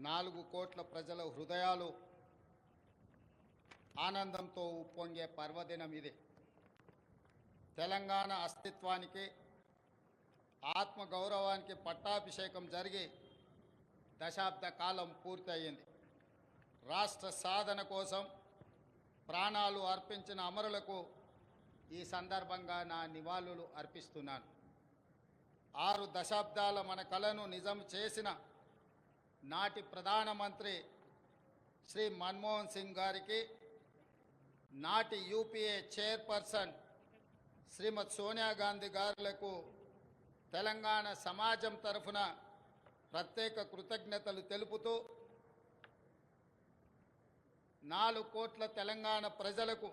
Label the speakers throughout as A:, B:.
A: 4 కోట్ల ప్రజల హృదయాలు ఆనందంతో ఉప్పొంగే పర్వదినం ఇది. తెలంగాణ అస్తిత్వానికి ఆత్మగౌరవానికి పట్టాభిషేకం జరిగి దశాబ్ద కాలం పూర్తయింది. రాష్ట్ర సాధన కోసం ప్రాణాలు అర్పించిన అమరులకు ఈ సందర్భంగా నా నివాళులు అర్పిస్తున్నాను. 6 దశాబ్దాల మన కలను నిజం చేసిన నాటి ప్రధానమంత్రి శ్రీ మన్మోహన్ సింగ్ గారికి, నాటి యూపీఏ చైర్పర్సన్ శ్రీమతి సోనియా గాంధీ గారులకు తెలంగాణ సమాజం తరఫున ప్రత్యేక కృతజ్ఞతలు తెలుపుతూ 4 కోట్ల తెలంగాణ ప్రజలకు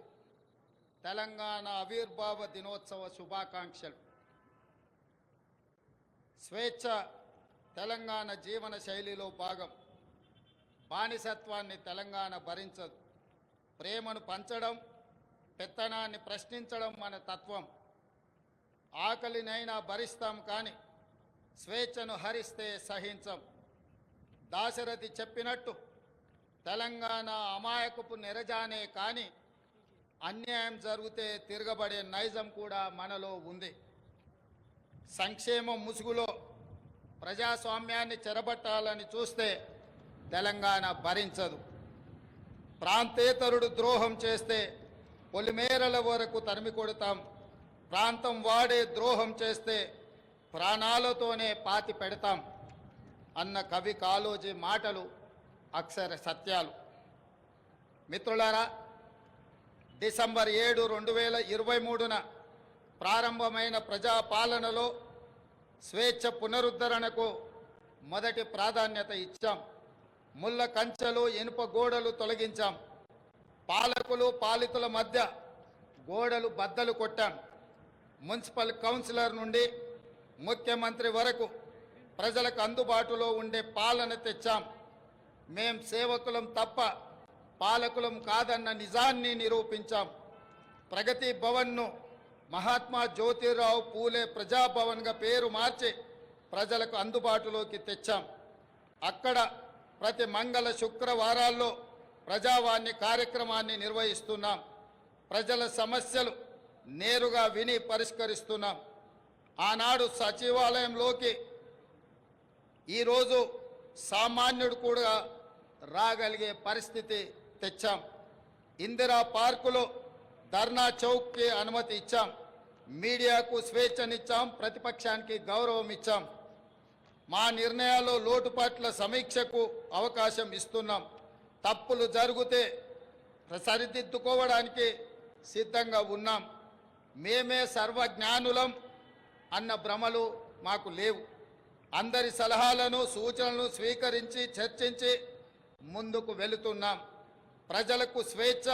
A: తెలంగాణ ఆవిర్భావ దినోత్సవ శుభాకాంక్షలు. స్వేచ్ఛ తెలంగాణ జీవన శైలిలో భాగం. బానిసత్వాన్ని తెలంగాణ భరించదు. ప్రేమను పంచడం, పెత్తనాన్ని ప్రశ్నించడం మన తత్వం. ఆకలినైనా భరిస్తాం కానీ స్వేచ్ఛను హరిస్తే సహించం. దాశరథి చెప్పినట్టు తెలంగాణ అమాయకపు నెరజానే కానీ అన్యాయం జరిగితే తిరగబడే నైజం కూడా మనలో ఉంది. సంక్షేమం ముసుగులో ప్రజాస్వామ్యాన్ని చెరబట్టాలని చూస్తే తెలంగాణ భరించదు. ప్రాంతేతరుడు ద్రోహం చేస్తే పొలిమేరల వరకు తరిమి కొడతాం. ప్రాంతం వాడే ద్రోహం చేస్తే ప్రాణాలతోనే పాతి పెడతాం అన్న కవి కాళోజీ మాటలు అక్షర సత్యాలు. మిత్రులారా, డిసెంబర్ 7, 2023న ప్రారంభమైన ప్రజాపాలనలో స్వేచ్ఛ పునరుద్ధరణకు మొదటి ప్రాధాన్యత ఇచ్చాం. ముళ్ళ కంచెలు, ఇనుప గోడలు తొలగించాం. పాలకులు పాలితుల మధ్య గోడలు బద్దలు కొట్టాం. మున్సిపల్ కౌన్సిలర్ నుండి ముఖ్యమంత్రి వరకు ప్రజలకు అందుబాటులో ఉండే పాలన తెచ్చాం. మేం సేవకులం తప్ప పాలకులం కాదన్న నిజాన్ని నిరూపించాం. ప్రగతి భవన్ను మహాత్మా జ్యోతిరావు పూలే ప్రజాభవన్గా పేరు మార్చి ప్రజలకు అందుబాటులోకి తెచ్చాం. అక్కడ ప్రతి మంగళ శుక్రవారాల్లో ప్రజావాణి కార్యక్రమాన్ని నిర్వహిస్తున్నాం. ప్రజల సమస్యలు నేరుగా విని పరిష్కరిస్తున్నాం. ఆనాడు సచివాలయంలోకి ఈరోజు సామాన్యుడు కూడా రాగలిగే పరిస్థితి తెచ్చాం. ఇందిరా పార్కులో ధర్నా చౌక్కి అనుమతి ఇచ్చాం. మీడియాకు స్వేచ్ఛనిచ్చాం. ప్రతిపక్షానికి గౌరవం ఇచ్చాం. మా నిర్ణయాల్లో లోటుపాట్ల సమీక్షకు అవకాశం ఇస్తున్నాం. తప్పులు జరిగితే సరిదిద్దుకోవడానికి సిద్ధంగా ఉన్నాం. మేమే సర్వజ్ఞానులం అన్న భ్రమలు మాకు లేవు. అందరి సలహాలను, సూచనలను స్వీకరించి చర్చించి ముందుకు వెళుతున్నాం. ప్రజలకు స్వేచ్ఛ,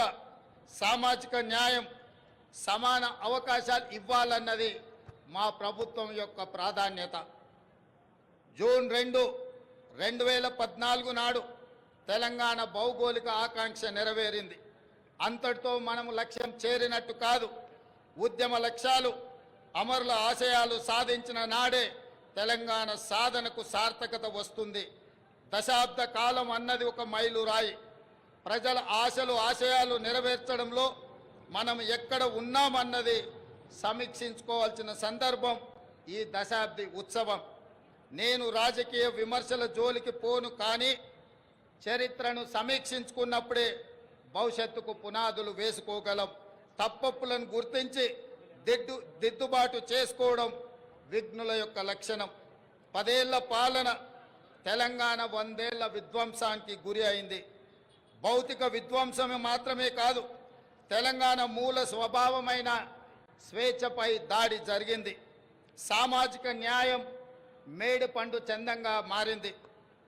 A: సామాజిక న్యాయం, సమాన అవకాశాలు ఇవ్వాలన్నది మా ప్రభుత్వం యొక్క ప్రాధాన్యత. జూన్ 2, 2014 నాడు తెలంగాణ భౌగోళిక ఆకాంక్ష నెరవేరింది. అంతటితో మనము లక్ష్యం చేరినట్టు కాదు. ఉద్యమ లక్ష్యాలు, అమరుల ఆశయాలు సాధించిన నాడే తెలంగాణ సాధనకు సార్థకత వస్తుంది. దశాబ్ద కాలం అన్నది ఒక మైలురాయి. ప్రజల ఆశలు, ఆశయాలు నెరవేర్చడంలో మనం ఎక్కడ ఉన్నామన్నది సమీక్షించుకోవాల్సిన సందర్భం ఈ దశాబ్ది ఉత్సవం. నేను రాజకీయ విమర్శల జోలికి పోను, కానీ చరిత్రను సమీక్షించుకున్నప్పుడే భవిష్యత్తుకు పునాదులు వేసుకోగలం. తప్పప్పులను గుర్తించి దిద్దుబాటు చేసుకోవడం విఘ్నుల యొక్క లక్షణం. 10 ఏళ్ల పాలన తెలంగాణ 100 ఏళ్ల విధ్వంసానికి గురి అయింది. భౌతిక విధ్వంసమే మాత్రమే కాదు, తెలంగాణ మూల స్వభావమైన స్వేచ్ఛపై దాడి జరిగింది. సామాజిక న్యాయం మేడి పండు చందంగా మారింది.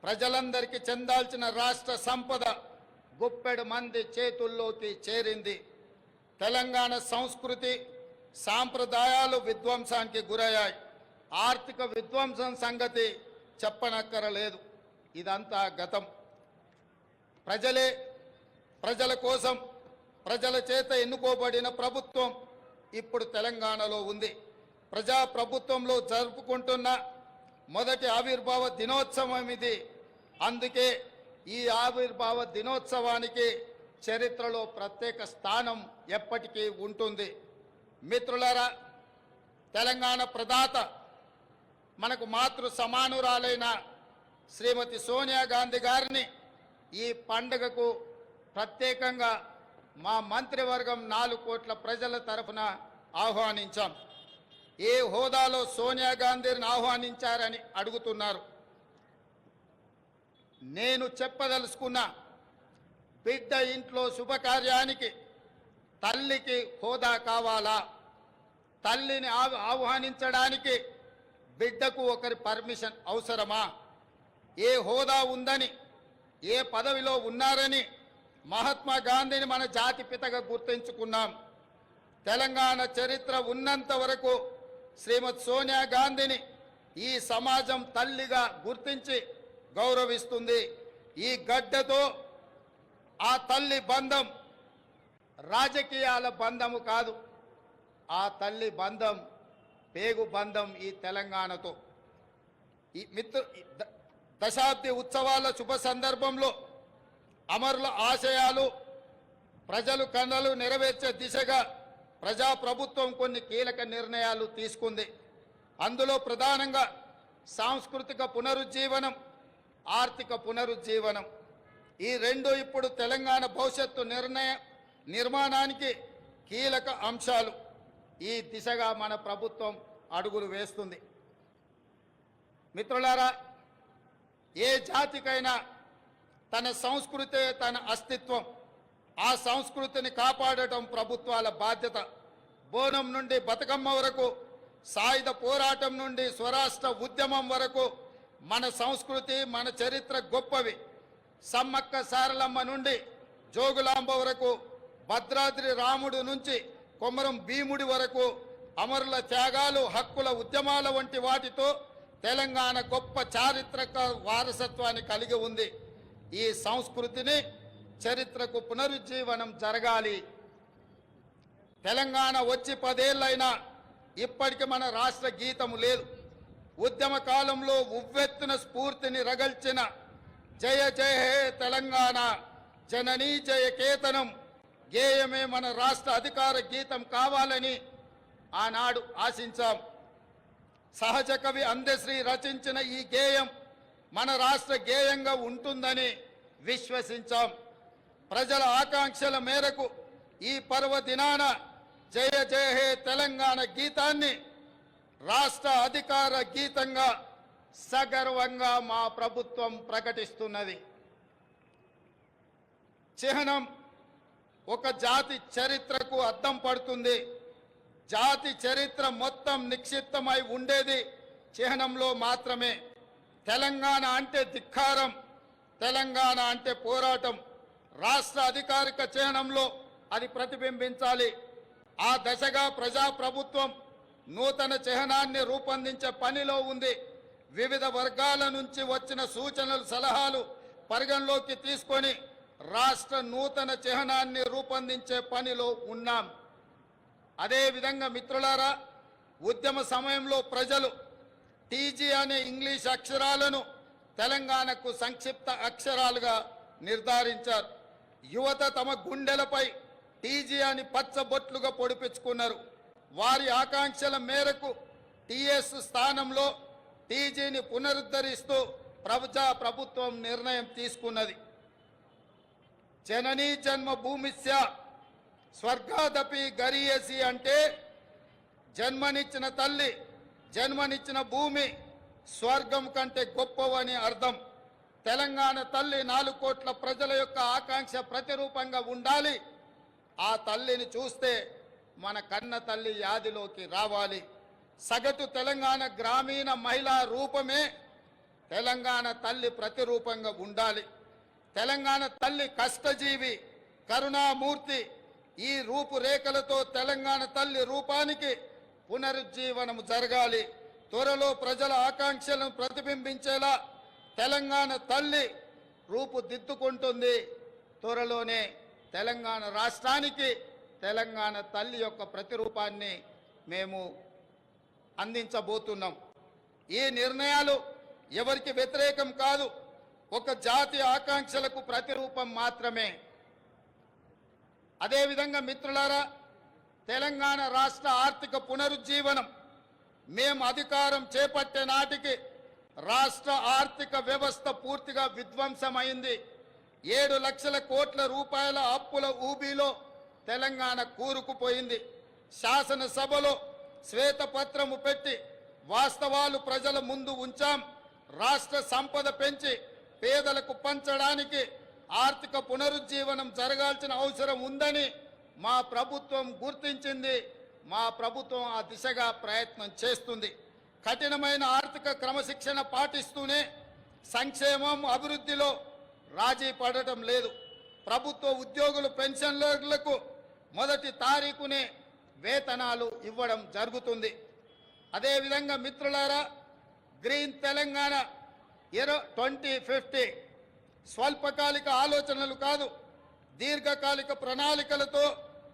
A: ప్రజలందరికీ చెందాల్సిన రాష్ట్ర సంపద గుప్పెడు మంది చేతుల్లోకి చేరింది. తెలంగాణ సంస్కృతి, సాంప్రదాయాలు విధ్వంసానికి గురయ్యాయి. ఆర్థిక విధ్వంసం సంగతి చెప్పనక్కరలేదు. ఇదంతా గతం. ప్రజలే, ప్రజల కోసం, ప్రజల చేత ఎన్నుకోబడిన ప్రభుత్వం ఇప్పుడు తెలంగాణలో ఉంది. ప్రజాప్రభుత్వంలో జరుపుకుంటున్న మొదటి ఆవిర్భావ దినోత్సవం ఇది. అందుకే ఈ ఆవిర్భావ దినోత్సవానికి చరిత్రలో ప్రత్యేక స్థానం ఎప్పటికీ ఉంటుంది. మిత్రులారా, తెలంగాణ ప్రదాత మనకు మాతృ సమానురాలైన శ్రీమతి సోనియా గాంధీ గారిని ఈ పండుగకు ప్రత్యేకంగా మా మంత్రివర్గం 4 కోట్ల ప్రజల తరఫున ఆహ్వానించాం. ఏ హోదాలో సోనియా గాంధీని ఆహ్వానించారని అడుగుతున్నారు. నేను చెప్పదలుచుకున్న బిడ్డ ఇంట్లో శుభకార్యానికి తల్లికి హోదా కావాలా? తల్లిని ఆహ్వానించడానికి బిడ్డకు ఒకరి పర్మిషన్ అవసరమా? ఏ హోదా ఉందని, ఏ పదవిలో ఉన్నారని మహాత్మా గాంధీని మన జాతిపితగా గుర్తించుకున్నాం. తెలంగాణ చరిత్ర ఉన్నంత వరకు శ్రీమతి సోనియా గాంధీని ఈ సమాజం తల్లిగా గుర్తించి గౌరవిస్తుంది. ఈ గడ్డతో ఆ తల్లి బంధం రాజకీయాల బంధము కాదు, ఆ తల్లి బంధం పేగు బంధం ఈ తెలంగాణతో. ఈ దశాబ్ది ఉత్సవాల శుభ సందర్భంలో అమరుల ఆశయాలు ప్రజలు కళలు నెరవేర్చే దిశగా ప్రజాప్రభుత్వం కొన్ని కీలక నిర్ణయాలు తీసుకుంది. అందులో ప్రధానంగా సాంస్కృతిక పునరుజ్జీవనం, ఆర్థిక పునరుజ్జీవనం, ఈ రెండు ఇప్పుడు తెలంగాణ భవిష్యత్తు నిర్మాణానికి కీలక అంశాలు. ఈ దిశగా మన ప్రభుత్వం అడుగులు వేస్తుంది. మిత్రులారా, ఏ జాతికైనా తన సంస్కృతే తన అస్తిత్వం. ఆ సంస్కృతిని కాపాడటం ప్రభుత్వాల బాధ్యత. బోనం నుండి బతుకమ్మ వరకు, సాయుధ పోరాటం నుండి స్వరాష్ట్ర ఉద్యమం వరకు మన సంస్కృతి, మన చరిత్ర గొప్పవి. సమ్మక్క సారలమ్మ నుండి జోగులాంబ వరకు, భద్రాద్రి రాముడు నుంచి కొమరం భీముడి వరకు అమరుల త్యాగాలు, హక్కుల ఉద్యమాల వంటి వాటితో తెలంగాణ గొప్ప చారిత్రక వారసత్వాన్ని కలిగి ఉంది. ఈ సంస్కృతిని, చరిత్రకు పునరుజ్జీవనం జరగాలి. తెలంగాణ వచ్చి 10 ఏళ్ళైనా ఇప్పటికి మన రాష్ట్ర గీతము లేదు. ఉద్యమ కాలంలో ఉవ్వెత్తున స్ఫూర్తిని రగల్చిన జయ జయ హే తెలంగాణ జననీ జయ కేతనం గేయమే మన రాష్ట్ర అధికార గీతం కావాలని ఆనాడు ఆశించాం. సహజ కవి అందశ్రీ రచించిన ఈ గేయం మన రాష్ట్ర గేయంగా ఉంటుందని విశ్వసించాం. ప్రజల ఆకాంక్షల మేరకు ఈ పర్వదినాన జయ జయ హే తెలంగాణ గీతాన్ని రాష్ట్ర అధికార గీతంగా సగర్వంగా మా ప్రభుత్వం ప్రకటిస్తున్నది. చిహ్నం ఒక జాతి చరిత్రకు అద్దం పడుతుంది. జాతి చరిత్ర మొత్తం నిక్షిప్తమై ఉండేది చిహ్నంలో మాత్రమే. తెలంగాణ అంటే ధిక్కారం, తెలంగాణ అంటే పోరాటం. రాష్ట్ర అధికారిక చిహ్నంలో అది ప్రతిబింబించాలి. ఆ దశగా ప్రజాప్రభుత్వం నూతన చిహ్నాన్ని రూపొందించే పనిలో ఉంది. వివిధ వర్గాల నుంచి వచ్చిన సూచనలు, సలహాలు పరిగణలోకి తీసుకొని రాష్ట్ర నూతన చిహ్నాన్ని రూపొందించే పనిలో ఉన్నాం. అదేవిధంగా మిత్రులారా, ఉద్యమ సమయంలో ప్రజలు టీజీ అనే ఇంగ్లీష్ అక్షరాలను తెలంగాణకు సంక్షిప్త అక్షరాలుగా నిర్ధారించారు. యువత తమ గుండెలపై టీజీ అని పచ్చబొట్లుగా పొడిపించుకున్నారు. వారి ఆకాంక్షల మేరకు టీఎస్ స్థానంలో టీజీని పునరుద్ధరిస్తూ ప్రభుత్వం నిర్ణయం తీసుకున్నది. జననీ జన్మభూమిస్య స్వర్గాదపి గరీయసి అంటే జన్మనిచ్చిన తల్లి, జన్మనిచ్చిన భూమి స్వర్గం కంటే గొప్పవని అర్థం. తెలంగాణ తల్లి 4 కోట్ల ప్రజల యొక్క ఆకాంక్ష ప్రతిరూపంగా ఉండాలి. ఆ తల్లిని చూస్తే మన కన్న తల్లి యాదిలోకి రావాలి. సగటు తెలంగాణ గ్రామీణ మహిళా రూపమే తెలంగాణ తల్లి ప్రతిరూపంగా ఉండాలి. తెలంగాణ తల్లి కష్టజీవి, కరుణామూర్తి. ఈ రూపురేఖలతో తెలంగాణ తల్లి రూపానికి పునరుజ్జీవనం జరగాలి. త్వరలో ప్రజల ఆకాంక్షలను ప్రతిబింబించేలా తెలంగాణ తల్లి రూపుదిద్దుకుంటుంది. త్వరలోనే తెలంగాణ రాష్ట్రానికి తెలంగాణ తల్లి యొక్క ప్రతిరూపాన్ని మేము అందించబోతున్నాం. ఈ నిర్ణయాలు ఎవరికి వ్యతిరేకం కాదు. ఒక జాతి ఆకాంక్షలకు ప్రతిరూపం మాత్రమే. అదేవిధంగా మిత్రులారా, తెలంగాణ రాష్ట్ర ఆర్థిక పునరుజ్జీవనం మేము అధికారం చేపట్టే నాటికి రాష్ట్ర ఆర్థిక వ్యవస్థ పూర్తిగా విధ్వంసమైంది. 7 లక్షల కోట్ల రూపాయల అప్పుల ఊబిలో తెలంగాణ కూరుకుపోయింది. శాసనసభలో శ్వేతపత్రము పెట్టి వాస్తవాలు ప్రజల ముందు ఉంచాం. రాష్ట్ర సంపద పెంచి పేదలకు పంచడానికి ఆర్థిక పునరుజ్జీవనం జరగాల్సిన అవసరం ఉందని మా ప్రభుత్వం గుర్తించింది. మా ప్రభుత్వం ఆ దిశగా ప్రయత్నం చేస్తుంది. కఠినమైన ఆర్థిక క్రమశిక్షణ పాటిస్తూనే సంక్షేమం అభివృద్ధిలో రాజీ పడటం లేదు. ప్రభుత్వ ఉద్యోగులు పెన్షన్లకు మొదటి తారీఖునే వేతనాలు ఇవ్వడం జరుగుతుంది. అదేవిధంగా మిత్రులారా, గ్రీన్ తెలంగాణ 2050 స్వల్పకాలిక ఆలోచనలు కాదు, దీర్ఘకాలిక ప్రణాళికలతో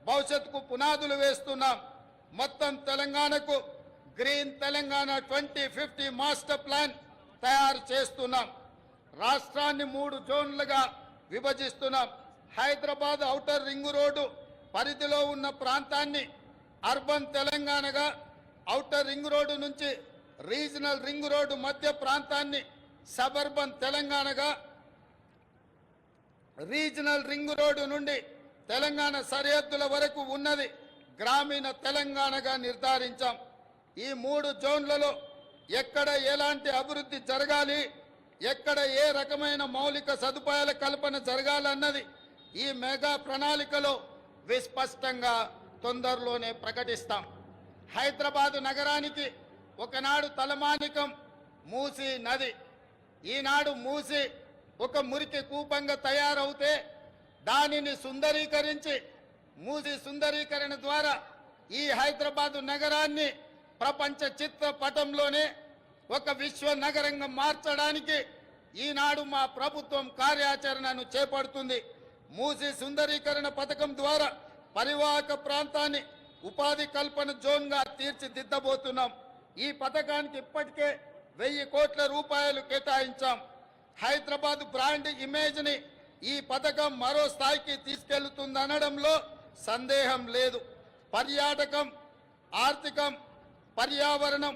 A: భవిష్యత్తుకు పునాదులు వేస్తున్నాం. మొత్తం తెలంగాణకు గ్రీన్ తెలంగాణ 2050 మాస్టర్ ప్లాన్ తయారు చేస్తున్నాం. రాష్ట్రాన్ని 3 జోన్లుగా విభజిస్తున్నాం. హైదరాబాద్ ఔటర్ రింగ్ రోడ్డు పరిధిలో ఉన్న ప్రాంతాన్ని అర్బన్ తెలంగాణగా, ఔటర్ రింగ్ రోడ్డు నుంచి రీజనల్ రింగ్ రోడ్డు మధ్య ప్రాంతాన్ని సబర్బన్ తెలంగాణగా, రీజనల్ రింగ్ రోడ్డు నుండి తెలంగాణ సరిహద్దుల వరకు ఉన్నది గ్రామీణ తెలంగాణగా నిర్ధారించాం. ఈ 3 జోన్లలో ఎక్కడ ఎలాంటి అభివృద్ధి జరగాలి, ఎక్కడ ఏ రకమైన మౌలిక సదుపాయాల కల్పన జరగాలన్నది ఈ మెగా ప్రణాళికలో విస్పష్టంగా తొందరలోనే ప్రకటిస్తాం. హైదరాబాదు నగరానికి ఒకనాడు తలమానికం మూసీ నది. ఈనాడు మూసీ ఒక మురికి కూపంగా తయారవుతే దానిని సుందరీకరించి, మూసీ సుందరీకరణ ద్వారా ఈ హైదరాబాదు నగరాన్ని ప్రపంచ చిత్రపటంలోనే ఒక విశ్వ నగరంగా మార్చడానికి ఈనాడు మా ప్రభుత్వం కార్యాచరణను చేపడుతుంది. మూసీ సుందరీకరణ పథకం ద్వారా పరివాహక ప్రాంతాన్ని ఉపాధి కల్పన జోన్గా తీర్చిదిద్దబోతున్నాం. ఈ పథకానికి ఇప్పటికే 1000 కోట్ల రూపాయలు కేటాయించాం. హైదరాబాద్ బ్రాండ్ ఇమేజ్ని ఈ పథకం మరో స్థాయికి తీసుకెళ్తుందనడంలో సందేహం లేదు. పర్యాటకం, ఆర్థికం, పర్యావరణం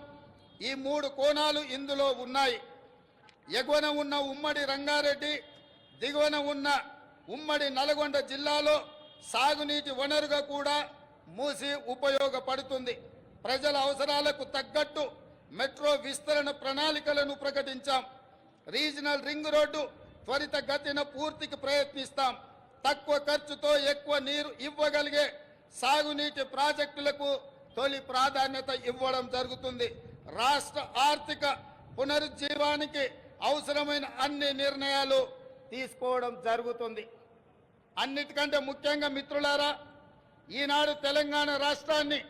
A: ఈ 3 కోణాలు ఇందులో ఉన్నాయి. ఎగువన ఉన్న ఉమ్మడి రంగారెడ్డి, దిగువన ఉన్న ఉమ్మడి నల్గొండ జిల్లాలో సాగునీటి వనరుగా కూడా మూసి ఉపయోగపడుతుంది. ప్రజల అవసరాలకు తగ్గట్టు మెట్రో విస్తరణ ప్రణాళికలను ప్రకటించాం. రీజనల్ రింగ్ రోడ్డు త్వరితగతిన పూర్తికి ప్రయత్నిస్తాం. తక్కువ ఖర్చుతో ఎక్కువ నీరు ఇవ్వగలిగే సాగునీటి ప్రాజెక్టులకు తొలి ప్రాధాన్యత ఇవ్వడం జరుగుతుంది. రాష్ట్ర ఆర్థిక పునరుజ్జీవానికి అవసరమైన అన్ని నిర్ణయాలు తీసుకోవడం జరుగుతుంది. అన్నిటికంటే ముఖ్యంగా మిత్రులారా, ఈనాడు తెలంగాణ రాష్ట్రాన్ని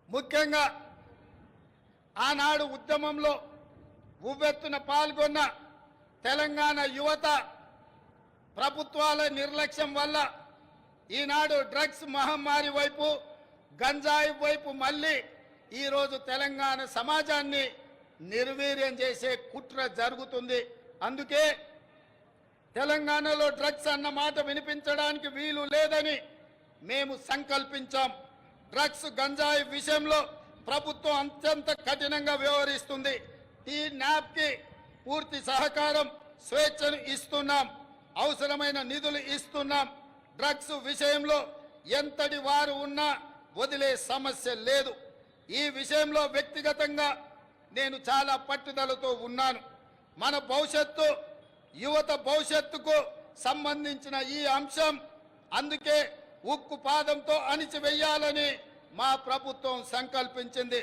A: ముఖ్యంగా ఆనాడు ఉద్యమంలో ఉవ్వెత్తున పాల్గొన్న తెలంగాణ యువత ప్రభుత్వాల నిర్లక్ష్యం వల్ల ఈనాడు డ్రగ్స్ మహమ్మారి వైపు, గంజాయి వైపు మళ్ళీ ఈరోజు తెలంగాణ సమాజాన్ని నిర్వీర్యం చేసే కుట్ర జరుగుతుంది. అందుకే తెలంగాణలో డ్రగ్స్ అన్న మాట వినిపించడానికి వీలు లేదని మేము సంకల్పించాం. డ్రగ్స్, గంజాయి విషయంలో ప్రభుత్వం అత్యంత కఠినంగా వ్యవహరిస్తుంది. టీనాప్కి పూర్తి సహకారం, స్వేచ్ఛను ఇస్తున్నాం. అవసరమైన నిధులు ఇస్తున్నాం. డ్రగ్స్ విషయంలో ఎంతటి వారు ఉన్నా వదిలే సమస్య లేదు. ఈ విషయంలో వ్యక్తిగతంగా నేను చాలా పట్టుదలతో ఉన్నాను. మన భవిష్యత్తు, యువత భవిష్యత్తుకు సంబంధించిన ఈ అంశం, అందుకే ఉక్కు పాదంతో అణిచివేయాలని మా ప్రభుత్వం సంకల్పించింది.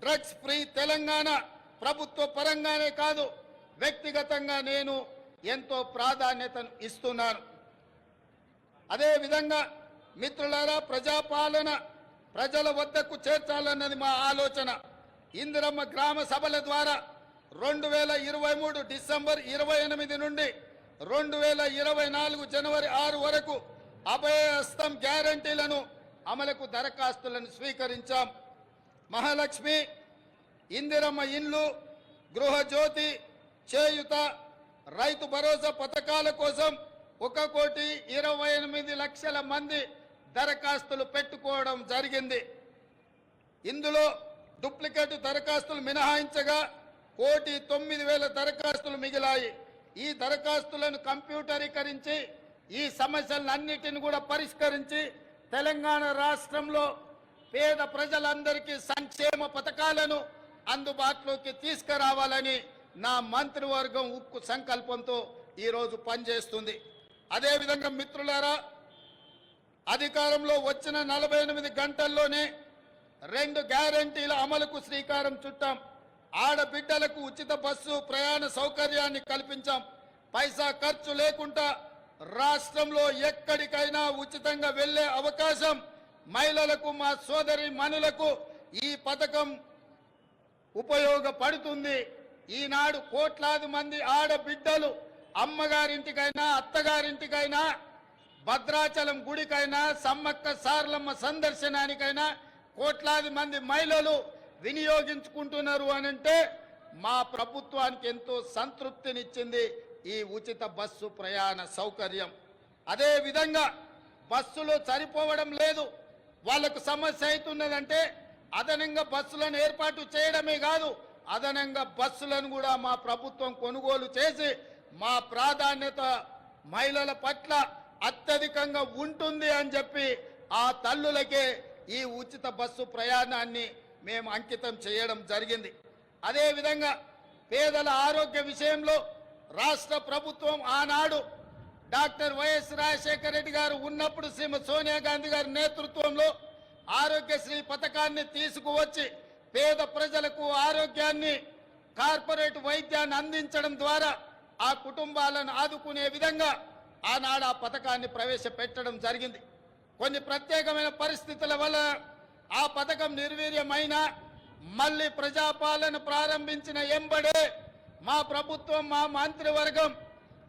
A: డ్రగ్స్ ఫ్రీ తెలంగాణ ప్రభుత్వ పరంగానే కాదు, వ్యక్తిగతంగా నేను ఎంతో ప్రాధాన్యతను ఇస్తున్నాను. అదేవిధంగా మిత్రులారా, ప్రజాపాలన ప్రజల వద్దకు చేర్చాలన్నది మా ఆలోచన. ఇందిరమ్మ గ్రామ సభల ద్వారా 2023 డిసెంబర్ 28 నుండి 2024 జనవరి 6 వరకు అభయహస్తం గ్యారంటీలను అమలుకు దరఖాస్తులను స్వీకరించాం. మహాలక్ష్మి, ఇందిరమ్మ ఇండ్లు, గృహజ్యోతి, చేయుత, రైతు భరోసా పథకాల కోసం 1,28,00,000 మంది దరఖాస్తులు పెట్టుకోవడం జరిగింది. ఇందులో డూప్లికేట్ దరఖాస్తులు మినహాయించగా 1,09,000 దరఖాస్తులు మిగిలాయి. ఈ దరఖాస్తులను కంప్యూటరీకరించి ఈ సమస్యలన్నిటిని కూడా పరిష్కరించి తెలంగాణ రాష్ట్రంలో పేద ప్రజలందరికీ సంక్షేమ పథకాలను అందుబాటులోకి తీసుకురావాలని నా మంత్రివర్గం ఉక్కు సంకల్పంతో ఈరోజు పనిచేస్తుంది. అదేవిధంగా మిత్రులారా, అధికారంలో వచ్చిన 48 గంటల్లోనే 2 గ్యారంటీల అమలుకు శ్రీకారం చుట్టాం. ఆడబిడ్డలకు ఉచిత బస్సు ప్రయాణ సౌకర్యాన్ని కల్పించాం. పైసా ఖర్చు లేకుండా రాష్ట్రంలో ఎక్కడికైనా ఉచితంగా వెళ్లే అవకాశం మహిళలకు, మా సోదరి మనులకు ఈ పథకం ఉపయోగపడుతుంది. ఈనాడు కోట్లాది మంది ఆడబిడ్డలు అమ్మగారింటికైనా, అత్తగారింటికైనా, భద్రాచలం గుడికైనా, సమ్మక్క సారలమ్మ సందర్శనానికైనా కోట్లాది మంది మహిళలు వినియోగించుకుంటున్నారు అనంటే మా ప్రభుత్వానికి ఎంతో సంతృప్తినిచ్చింది ఈ ఉచిత బస్సు ప్రయాణ సౌకర్యం. అదే విధంగా బస్సులు సరిపోవడం లేదు, వాళ్లకు సమస్య అవుతున్నదంటే అదనంగా బస్సులను ఏర్పాటు చేయడమే కాదు, అదనంగా బస్సులను కూడా మా ప్రభుత్వం కొనుగోలు చేసి మా ప్రాధాన్యత మహిళల పట్ల అత్యధికంగా ఉంటుంది అని చెప్పి ఆ తల్లులకే ఈ ఉచిత బస్సు ప్రయాణాన్ని మేము అంకితం చేయడం జరిగింది. అదేవిధంగా పేదల ఆరోగ్య విషయంలో రాష్ట్ర ప్రభుత్వం ఆనాడు డాక్టర్ వైఎస్ రాజశేఖర రెడ్డి గారు ఉన్నప్పుడు శ్రీమతి సోనియా గాంధీ గారి నేతృత్వంలో ఆరోగ్యశ్రీ పథకాన్ని తీసుకువచ్చి పేద ప్రజలకు ఆరోగ్యాన్ని, కార్పొరేట్ వైద్యాన్ని అందించడం ద్వారా ఆ కుటుంబాలను ఆదుకునే విధంగా ఆనాడు ఆ పథకాన్ని ప్రవేశపెట్టడం జరిగింది. కొన్ని ప్రత్యేకమైన పరిస్థితుల వల్ల ఆ పథకం నిర్వీర్యమైన మళ్ళీ ప్రజాపాలన ప్రారంభించిన ఎంబడే మా ప్రభుత్వం, మా మంత్రివర్గం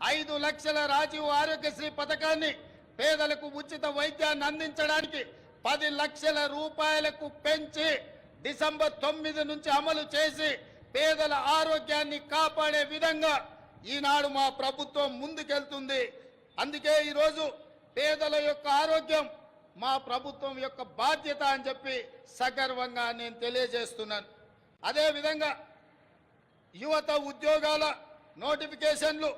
A: 5 లక్షల రాజీవ్ ఆరోగ్యశ్రీ పథకాన్ని పేదలకు ఉచిత వైద్యాన్ని అందించడానికి 10 లక్షల రూపాయలకు పెంచి డిసెంబర్ 9 నుంచి అమలు చేసి పేదల ఆరోగ్యాన్ని కాపాడే విధంగా ఈనాడు మా ప్రభుత్వం ముందుకెళ్తుంది. అందుకే ఈరోజు పేదల యొక్క ఆరోగ్యం మా ప్రభుత్వం యొక్క బాధ్యత అని చెప్పి సగర్వంగా నేను తెలియజేస్తున్నాను. అదేవిధంగా యువత ఉద్యోగాల నోటిఫికేషన్లు,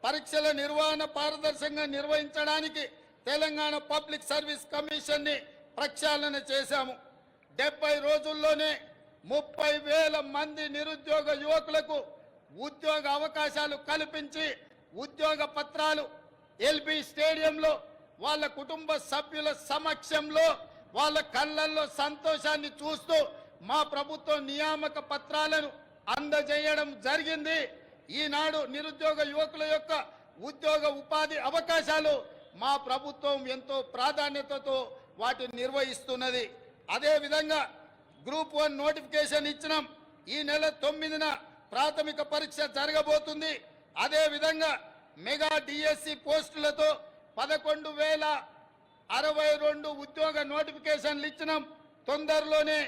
A: పరీక్షల నిర్వహణ పారదర్శకంగా నిర్వహించడానికి తెలంగాణ పబ్లిక్ సర్వీస్ కమిషన్ని ప్రక్షాళన చేశాము. 70 రోజుల్లోనే 30,000 మంది నిరుద్యోగ యువకులకు ఉద్యోగ అవకాశాలు కల్పించి ఉద్యోగ పత్రాలు ఎల్బీ స్టేడియంలో వాళ్ళ కుటుంబ సభ్యుల సమక్షంలో వాళ్ళ కళ్ళల్లో సంతోషాన్ని చూస్తూ మా ప్రభుత్వం నియామక పత్రాలను అందజేయడం జరిగింది. ఈనాడు నిరుద్యోగ యువకుల యొక్క ఉద్యోగ ఉపాధి అవకాశాలు మా ప్రభుత్వం ఎంతో ప్రాధాన్యతతో వాటిని నిర్వహిస్తున్నది. అదేవిధంగా గ్రూప్ 1 నోటిఫికేషన్ ఇచ్చినాం. ఈ నెల 9న ప్రాథమిక పరీక్ష జరగబోతుంది. అదేవిధంగా మెగా డిఎస్సి పోస్టులతో 11,062 ఉద్యోగ నోటిఫికేషన్లు ఇచ్చినాం. తొందరలోనే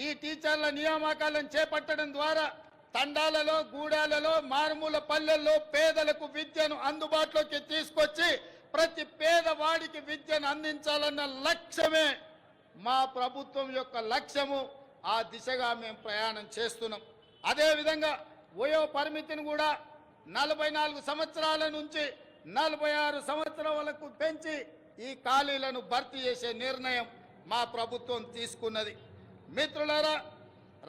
A: ఈ టీచర్ల నియామకాలను చేపట్టడం ద్వారా తండాలలో, గూడాలలో, మారుమూల పల్లెల్లో పేదలకు విద్యను అందుబాటులోకి తీసుకొచ్చి ప్రతి పేదవాడికి విద్యను అందించాలన్న లక్ష్యమే మా ప్రభుత్వం యొక్క లక్ష్యము. ఆ దిశగా మేము ప్రయాణం చేస్తున్నాం. అదేవిధంగా వయో పరిమితిని కూడా 44 సంవత్సరాల నుంచి 46 సంవత్సరాలకు పెంచి ఈ ఖాళీలను భర్తీ చేసే నిర్ణయం మా ప్రభుత్వం తీసుకున్నది. మిత్రులారా,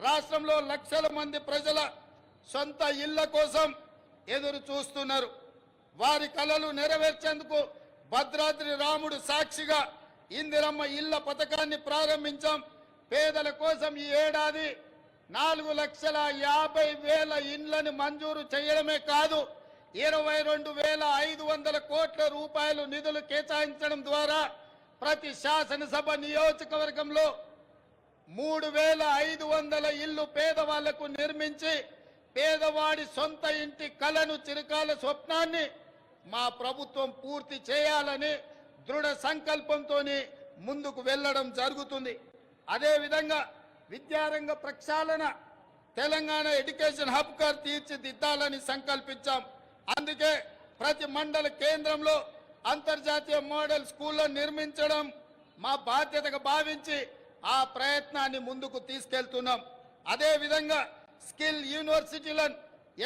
A: రాష్ట్రంలో లక్షల మంది ప్రజల సొంత ఇళ్ల కోసం ఎదురు చూస్తున్నారు. వారి కలలు నెరవేర్చేందుకు భద్రాద్రి రాముడు సాక్షిగా ఇందిరమ్మ ఇళ్ల పథకాన్ని ప్రారంభించాం. పేదల కోసం ఈ ఏడాది 4,50,000 ఇండ్లను మంజూరు చేయడమే కాదు, 22,500 కోట్ల రూపాయలు నిధులు కేటాయించడం ద్వారా ప్రతి శాసనసభ నియోజకవర్గంలో 3,500 ఇళ్లు పేదవాళ్లకు నిర్మించి పేదవాడి సొంత ఇంటి కలను, చిరకాల స్వప్నాన్ని మా ప్రభుత్వం పూర్తి చేయాలని దృఢ సంకల్పంతో ముందుకు వెళ్ళడం జరుగుతుంది. అదేవిధంగా విద్యారంగ ప్రక్షాళన, తెలంగాణ ఎడ్యుకేషన్ హబ్ గా తీర్చిదిద్దాలని సంకల్పించాం. అందుకే ప్రతి మండల కేంద్రంలో అంతర్జాతీయ మోడల్ స్కూల్లో నిర్మించడం మా బాధ్యతగా భావించి ఆ ప్రయత్నాన్ని ముందుకు తీసుకెళ్తున్నాం. అదే విధంగా స్కిల్ యూనివర్సిటీలను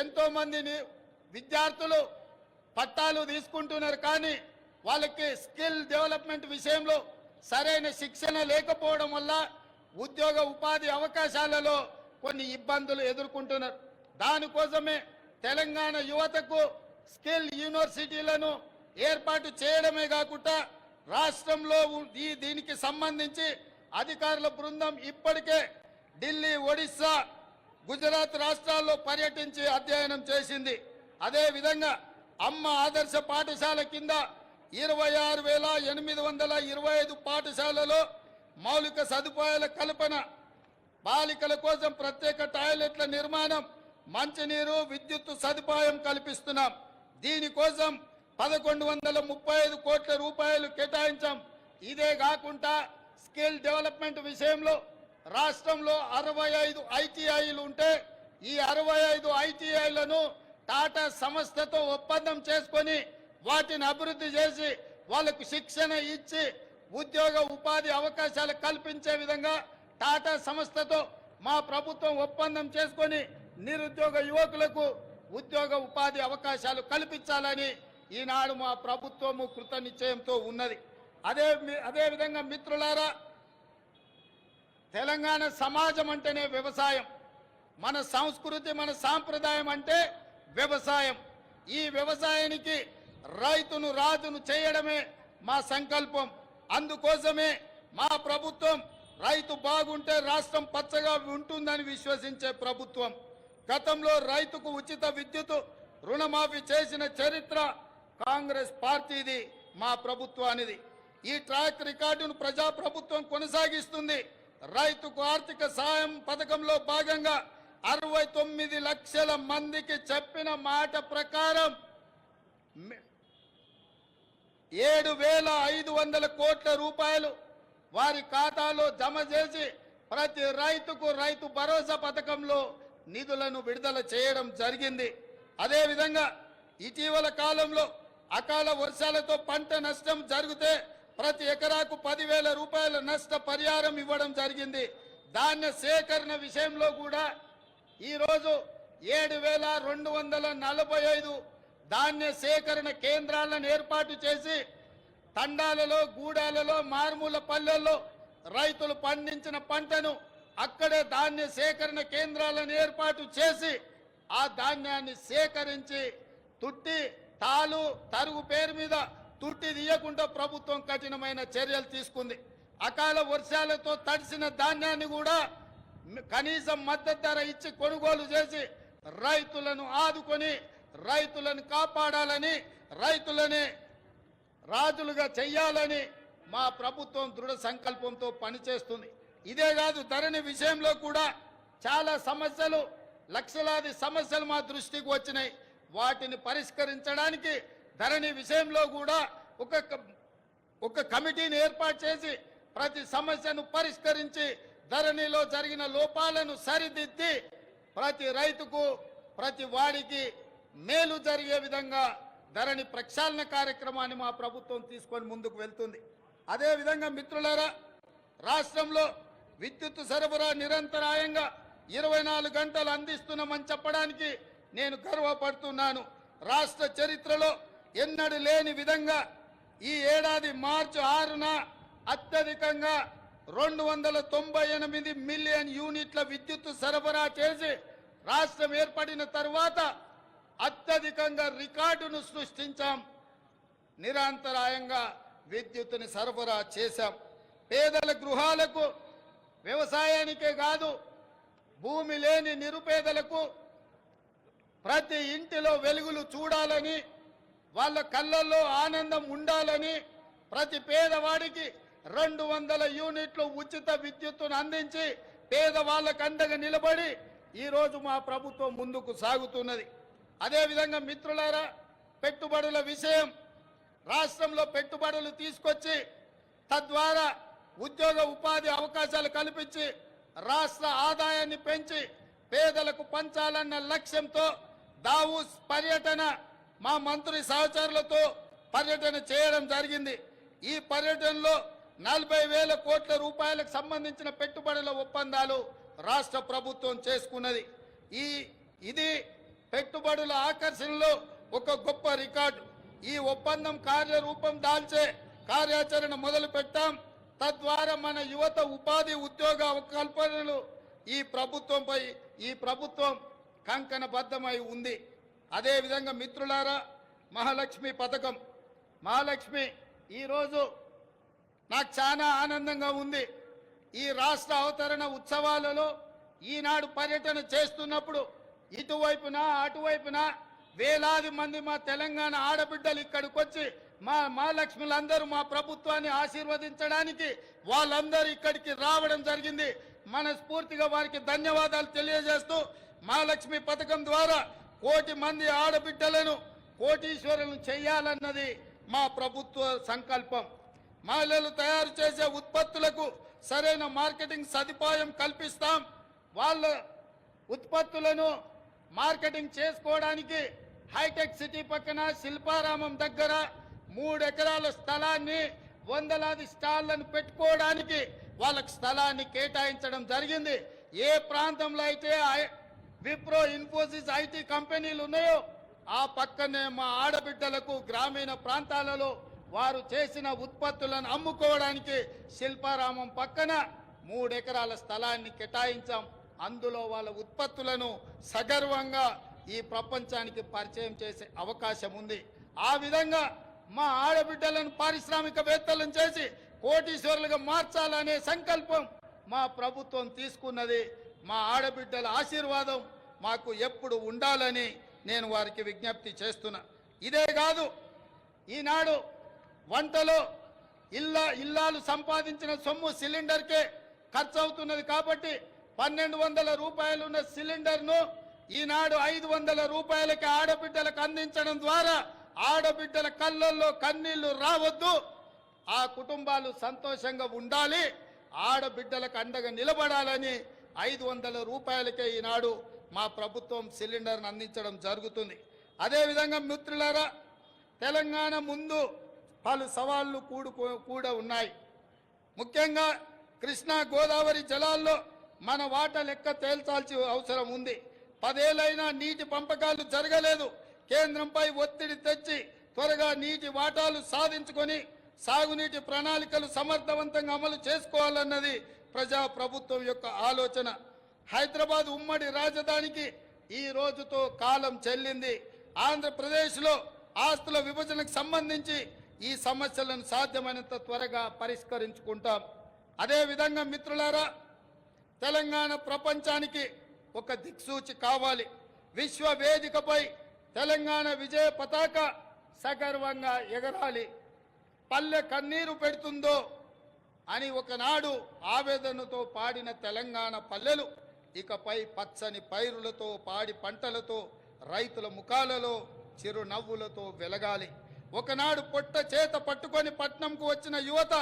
A: ఎంతో మందిని విద్యార్థులు పట్టాలు తీసుకుంటున్నారు, కానీ వాళ్ళకి స్కిల్ డెవలప్మెంట్ విషయంలో సరైన శిక్షణ లేకపోవడం వల్ల ఉద్యోగ ఉపాధి అవకాశాలలో కొన్ని ఇబ్బందులు ఎదుర్కొంటున్నారు. దానికోసమే తెలంగాణ యువతకు స్కిల్ యూనివర్సిటీలను ఏర్పాటు చేయడమే కాకుండా రాష్ట్రంలో దీనికి సంబంధించి అధికారుల బృందం ఇప్పటికే ఢిల్లీ, ఒడిశా, గుజరాత్ రాష్ట్రాల్లో పర్యటించి అధ్యయనం చేసింది. అదే విధంగా అమ్మ ఆదర్శ పాఠశాల కింద 26,825 పాఠశాలలో మౌలిక సదుపాయాల కల్పన, బాలికల కోసం ప్రత్యేక టాయిలెట్ల నిర్మాణం, మంచినీరు, విద్యుత్ సదుపాయం కల్పిస్తున్నాం. దీనికోసం 1135 కోట్ల రూపాయలు కేటాయించాం. ఇదే కాకుండా స్కిల్ డెవలప్మెంట్ విషయంలో రాష్ట్రంలో 65 ఐటీఐలు ఉంటే ఈ 65 ఐటీఐలను టాటా సంస్థతో ఒప్పందం చేసుకొని వాటిని అభివృద్ధి చేసి వాళ్లకు శిక్షణ ఇచ్చి ఉద్యోగ ఉపాధి అవకాశాలు కల్పించే విధంగా టాటా సంస్థతో మా ప్రభుత్వం ఒప్పందం చేసుకొని నిరుద్యోగ యువకులకు ఉద్యోగ ఉపాధి అవకాశాలు కల్పించాలని ఈనాడు మా ప్రభుత్వము కృత నిశ్చయంతో ఉన్నది. అదే విధంగా మిత్రులారా, తెలంగాణ సమాజం అంటేనే వ్యవసాయం. మన సంస్కృతి, మన సాంప్రదాయం అంటే వ్యవసాయం. ఈ వ్యవసాయానికి రైతును రాజును చేయడమే మా సంకల్పం. అందుకోసమే మా ప్రభుత్వం రైతు బాగుంటే రాష్ట్రం పచ్చగా ఉంటుందని విశ్వసించే ప్రభుత్వం. గతంలో రైతుకు ఉచిత విద్యుత్ రుణమాఫీ చేసిన చరిత్ర కాంగ్రెస్ పార్టీది, మా ప్రభుత్వానిది. ఈ ట్రాక్ రికార్డును ప్రజాప్రభుత్వం కొనసాగిస్తుంది. రైతుకు ఆర్థిక సాయం పథకంలో భాగంగా 69 లక్షల మందికి చెప్పిన మాట ప్రకారం 7,500 కోట్ల రూపాయలు వారి ఖాతాలో జమ చేసి ప్రతి రైతుకు రైతు భరోసా పథకంలో నిధులను విడుదల చేయడం జరిగింది. అదేవిధంగా ఇటీవల కాలంలో అకాల వర్షాలతో పంట నష్టం జరిగితే ప్రతి ఎకరాకు 10,000 రూపాయల నష్ట పరిహారం ఇవ్వడం జరిగింది. ధాన్య సేకరణ విషయంలో కూడా ఈరోజు 7,245 ధాన్య సేకరణ కేంద్రాలను ఏర్పాటు చేసి తండాలలో, గూడాలలో, మారుమూల పల్లెల్లో రైతులు పండించిన పంటను అక్కడే ధాన్య సేకరణ కేంద్రాలను ఏర్పాటు చేసి ఆ ధాన్యాన్ని సేకరించి తుట్టి, తాలు, తరుగు పేరు మీద తుట్టి తీయకుండా ప్రభుత్వం కఠినమైన చర్యలు తీసుకుంది. అకాల వర్షాలతో తడిసిన ధాన్యాన్ని కూడా కనీస మద్దతు ధర ఇచ్చి కొనుగోలు చేసి రైతులను ఆదుకొని రైతులను కాపాడాలని, రైతులని రాజులుగా చెయ్యాలని మా ప్రభుత్వం దృఢ సంకల్పంతో పనిచేస్తుంది. ఇదే కాదు, ధరణి విషయంలో కూడా చాలా సమస్యలు, లక్షలాది సమస్యలు మా దృష్టికి వచ్చినాయి. వాటిని పరిష్కరించడానికి ధరణి విషయంలో కూడా ఒక కమిటీని ఏర్పాటు చేసి ప్రతి సమస్యను పరిష్కరించి ధరణిలో జరిగిన లోపాలను సరిదిద్ది ప్రతి రైతుకు, ప్రతి వాడికి మేలు జరిగే విధంగా ధరణి ప్రక్షాళన కార్యక్రమాన్ని మా ప్రభుత్వం తీసుకొని ముందుకు వెళ్తుంది. అదేవిధంగా మిత్రులారా, రాష్ట్రంలో విద్యుత్ సరఫరా నిరంతరాయంగా 24 గంటలు అందిస్తున్నామని చెప్పడానికి నేను గర్వపడుతున్నాను. రాష్ట్ర చరిత్రలో ఎన్నడూ లేని విధంగా ఈ ఏడాది మార్చి 6న అత్యధికంగా 298 మిలియన్ యూనిట్ల విద్యుత్ సరఫరా చేసి రాష్ట్రం ఏర్పడిన తర్వాత అత్యధికంగా రికార్డును సృష్టించాం. నిరంతరాయంగా విద్యుత్తుని సరఫరా చేశాం. పేదల గృహాలకు, వ్యవసాయానికే కాదు భూమి లేని నిరుపేదలకు ప్రతి ఇంటిలో వెలుగులు చూడాలని, వాళ్ళ కళ్ళల్లో ఆనందం ఉండాలని ప్రతి పేదవాడికి 200 యూనిట్లు ఉచిత విద్యుత్తును అందించి పేదవాళ్ళకు అండగా నిలబడి ఈరోజు మా ప్రభుత్వం ముందుకు సాగుతున్నది. అదేవిధంగా మిత్రులారా, పెట్టుబడుల విషయం, రాష్ట్రంలో పెట్టుబడులు తీసుకొచ్చి తద్వారా ఉద్యోగ ఉపాధి అవకాశాలు కల్పించి రాష్ట్ర ఆదాయాన్ని పెంచి పేదలకు పంచాలన్న లక్ష్యంతో దావూస్ పర్యటన మా మంత్రి సహచరులతో పర్యటన చేయడం జరిగింది. ఈ పర్యటనలో 40,000 కోట్ల రూపాయలకు సంబంధించిన పెట్టుబడుల ఒప్పందాలు రాష్ట్ర ప్రభుత్వం చేసుకున్నది. ఇది పెట్టుబడుల ఆకర్షణలో ఒక గొప్ప రికార్డు. ఈ ఒప్పందం కార్యరూపం దాల్చే కార్యాచరణ మొదలు పెట్టాం. తద్వారా మన యువత ఉపాధి ఉద్యోగ కల్పనలు ఈ ప్రభుత్వం కంకణబద్ధమై ఉంది. అదేవిధంగా మిత్రులారా, మహాలక్ష్మి పథకం, మహాలక్ష్మి ఈరోజు నాకు చాలా ఆనందంగా ఉంది. ఈ రాష్ట్ర అవతరణ ఉత్సవాలలో ఈనాడు పర్యటన చేస్తున్నప్పుడు ఇటువైపున అటువైపున వేలాది మంది మా తెలంగాణ ఆడబిడ్డలు ఇక్కడికి వచ్చి మా మహాలక్ష్ములందరూ మా ప్రభుత్వాన్ని ఆశీర్వదించడానికి వాళ్ళందరూ ఇక్కడికి రావడం జరిగింది. మనస్ఫూర్తిగా వారికి ధన్యవాదాలు తెలియజేస్తూ మహాలక్ష్మి పథకం ద్వారా 1 కోటి మంది ఆడబిడ్డలను కోటీశ్వరులను చేయాలన్నది మా ప్రభుత్వ సంకల్పం. మహిళలు తయారు చేసే ఉత్పత్తులకు సరైన మార్కెటింగ్ సదుపాయం కల్పిస్తాం. వాళ్ళ ఉత్పత్తులను మార్కెటింగ్ చేసుకోవడానికి హైటెక్ సిటీ పక్కన శిల్పారామం దగ్గర 3 ఎకరాల స్థలాన్ని వందలాది స్టాళ్లను పెట్టుకోవడానికి వాళ్ళకి స్థలాన్ని కేటాయించడం జరిగింది. ఏ ప్రాంతంలో అయితే విప్రో, ఇన్ఫోసిస్, ఐటీ కంపెనీలు ఉన్నాయో ఆ పక్కనే మా ఆడబిడ్డలకు గ్రామీణ ప్రాంతాలలో వారు చేసిన ఉత్పత్తులను అమ్ముకోవడానికి శిల్పారామం పక్కన 3 ఎకరాల స్థలాన్ని కేటాయించాం. అందులో వాళ్ళ ఉత్పత్తులను సగర్వంగా ఈ ప్రపంచానికి పరిచయం చేసే అవకాశం ఉంది. ఆ విధంగా మా ఆడబిడ్డలను పారిశ్రామికవేత్తలను చేసి కోటీశ్వరులుగా మార్చాలనే సంకల్పం మా ప్రభుత్వం తీసుకున్నది. మా ఆడబిడ్డల ఆశీర్వాదం మాకు ఎప్పుడు ఉండాలని నేను వారికి విజ్ఞప్తి చేస్తున్నా. ఇదే కాదు, ఈనాడు వంటలో ఇల్లాలు సంపాదించిన సొమ్ము సిలిండర్కే ఖర్చు అవుతున్నది. కాబట్టి 1,200 రూపాయలు ఉన్న సిలిండర్ను ఈనాడు 500 రూపాయలకి ఆడబిడ్డలకు అందించడం ద్వారా ఆడబిడ్డల కళ్ళల్లో కన్నీళ్లు రావద్దు, ఆ కుటుంబాలు సంతోషంగా ఉండాలి, ఆడబిడ్డలకు అండగా నిలబడాలని 500 రూపాయలకే ఈనాడు మా ప్రభుత్వం సిలిండర్ను అందించడం జరుగుతుంది. అదేవిధంగా మిత్రులారా, తెలంగాణ ముందు పలు సవాళ్లు కూడా ఉన్నాయి. ముఖ్యంగా కృష్ణా గోదావరి జలాల్లో మన వాటా లెక్క తేల్చాల్సిన అవసరం ఉంది. 10 ఏళ్లైనా నీటి పంపకాలు జరగలేదు. కేంద్రంపై ఒత్తిడి తెచ్చి త్వరగా నీటి వాటాలు సాధించుకొని సాగునీటి ప్రణాళికలు సమర్థవంతంగా అమలు చేసుకోవాలన్నది ప్రభుత్వం యొక్క ఆలోచన. హైదరాబాద్ ఉమ్మడి రాజధానికి ఈ రోజుతో కాలం చెల్లింది. ఆంధ్రప్రదేశ్లో ఆస్తుల విభజనకు సంబంధించి ఈ సమస్యలను సాధ్యమైనంత త్వరగా పరిష్కరించుకుంటాం. అదేవిధంగా మిత్రులారా, తెలంగాణ ప్రపంచానికి ఒక దిక్సూచి కావాలి. విశ్వ వేదికపై తెలంగాణ విజయ పతాక సగర్వంగా ఎగరాలి. పల్లె కన్నీరు పెడుతుందో అని ఒకనాడు ఆవేదనతో పాడిన తెలంగాణ పల్లెలు ఇకపై పచ్చని పైరులతో, పాడి పంటలతో, రైతుల ముఖాలలో చిరునవ్వులతో వెలగాలి. ఒకనాడు పొట్ట చేత పట్టుకొని పట్నంకు వచ్చిన యువత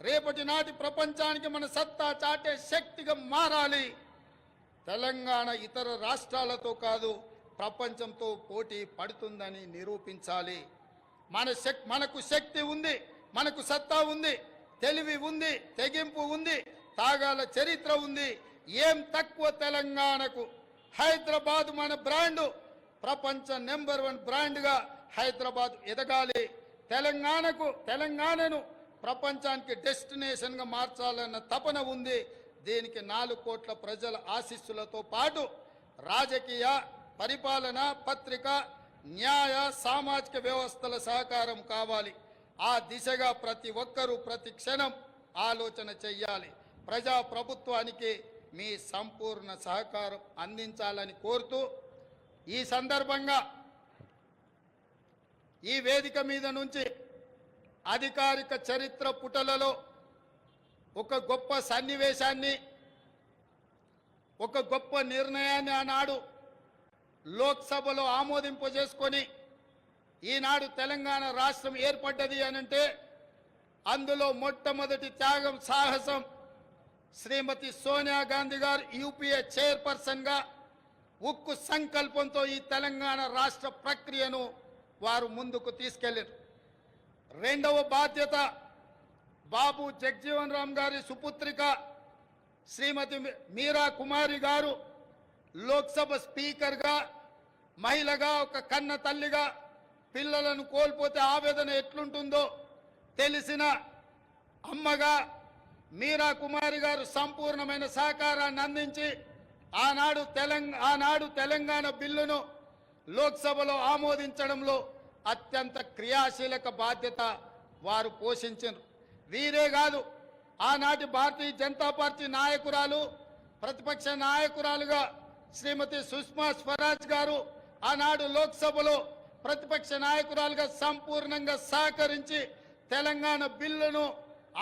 A: రేపటి నాటి ప్రపంచానికి మన సత్తా చాటే శక్తిగా మారాలి. తెలంగాణ ఇతర రాష్ట్రాలతో కాదు, ప్రపంచంతో పోటీ పడుతుందని నిరూపించాలి. మనకు శక్తి ఉంది, మనకు సత్తా ఉంది, తెలివి ఉంది, తెగింపు ఉంది, తాగాల చరిత్ర ఉంది. ఏం తక్కువ తెలంగాణకు? హైదరాబాద్ మన బ్రాండు, ప్రపంచ నెంబర్ 1 బ్రాండ్గా హైదరాబాద్ ఎదగాలి. తెలంగాణను ప్రపంచానికి డెస్టినేషన్గా మార్చాలన్న తపన ఉంది. దీనికి 4 కోట్ల ప్రజల ఆశీస్సులతో పాటు రాజకీయ, పరిపాలన, పత్రిక, న్యాయ, సామాజిక వ్యవస్థల సహకారం కావాలి. ఆ దిశగా ప్రతి ఒక్కరూ ప్రతి క్షణం ఆలోచన చెయ్యాలి. ప్రజాప్రభుత్వానికి మీ సంపూర్ణ సహకారం అందించాలని కోరుతూ ఈ సందర్భంగా ఈ వేదిక మీద నుంచి అధికారిక చరిత్ర పుటలలో ఒక గొప్ప సన్నివేశాన్ని, ఒక గొప్ప నిర్ణయాన్ని ఆనాడు లోక్సభలో ఆమోదింపజేసుకొని ఈనాడు తెలంగాణ రాష్ట్రం ఏర్పడ్డది అనంటే అందులో మొట్టమొదటి త్యాగం, సాహసం శ్రీమతి సోనియా గాంధీ గారు యూపీఏ చైర్పర్సన్గా ఉక్కు సంకల్పంతో ఈ తెలంగాణ రాష్ట్ర ప్రక్రియను వారు ముందుకు తీసుకెళ్లారు. రెండవ బాధ్యత బాబు జగ్జీవన్ రామ్ గారి సుపుత్రిక శ్రీమతి మీరా కుమారి గారు లోక్సభ స్పీకర్గా, మహిళగా, ఒక కన్న తల్లిగా పిల్లలను కోల్పోతే ఆవేదన ఎట్లుంటుందో తెలిసిన అమ్మగా మీరా కుమారి గారు సంపూర్ణమైన సహకారాన్ని అందించి ఆనాడు తెలంగాణ బిల్లును లోక్సభలో ఆమోదించడంలో అత్యంత క్రియాశీలక బాధ్యత వారు పోషించారు. వీరే కాదు, ఆనాటి భారతీయ జనతా పార్టీ నాయకురాలు, ప్రతిపక్ష నాయకురాలుగా శ్రీమతి సుష్మా స్వరాజ్ గారు ఆనాడు లోక్సభలో ప్రతిపక్ష నాయకురాలుగా సంపూర్ణంగా సహకరించి తెలంగాణ బిల్లును